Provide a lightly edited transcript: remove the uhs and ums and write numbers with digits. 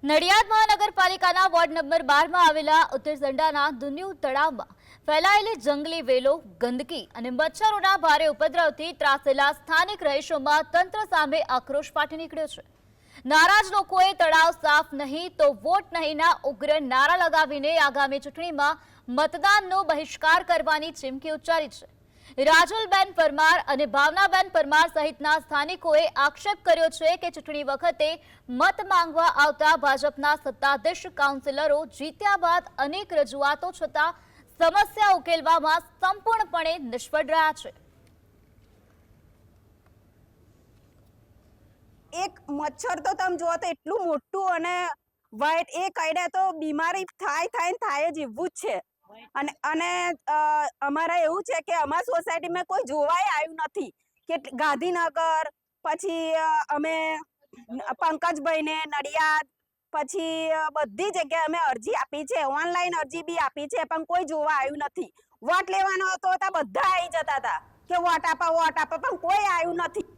નડિયાદ મહાનગરપાલિકાના ward number 12 માં આવેલા ઉત્તરસંડાના દુન્યુ તળાવમાં ફેલાયેલી જંગલી વેલો, ગંદકી અને મચ્છરોના ભારે ઉપદ્રવથી ત્રાસેલા સ્થાનિક રહીશોમાં તંત્ર સામે આક્રોશ ફાટી નીકળ્યો છે। નારાજ લોકોએ તળાવ સાફ નહીં તો વોટ નહીંના ઉગ્ર નારા લગાવીને આગામી ચૂંટણીમાં મતદાનનો બહિષ્કાર કરવાની ચીમકી ઉચ્ચારી છે। રાજુલબેન પરમાર અને ભાવનાબેન પરમાર સહિતના સ્થાનિકોએ આક્ષેપ કર્યો છે કે ચૂંટણી વખતે મત માંગવા આવતા ભાજપના સત્તાધીશ કાઉન્સિલરો જીત્યા બાદ અનેક રજૂઆતો છતાં સમસ્યા ઉકેલવામાં સંપૂર્ણપણે નિષ્ફળ રહ્યા છે। એક મચ્છર તો તમે જુઓ તો એટલું મોટું અને વાઈટ એ કઈડે તો બીમારી થાય જ એવું જ છે। અને અમારે એવું છે કે અમારા સોસાયટીમાં કોઈ જોવાય આવ્યું નથી કે ગાંધીનગર પછી અમે પંકજભાઈને નડિયાદ પછી બધી જગ્યાએ અમે અરજી આપી છે, ઓનલાઈન અરજી બી આપી છે, પણ કોઈ જોવા આવ્યું નથી। વોટ લેવાનો હતો તો બધા આવી જતા હતા કે વોટ આપો પણ કોઈ આવ્યું નથી।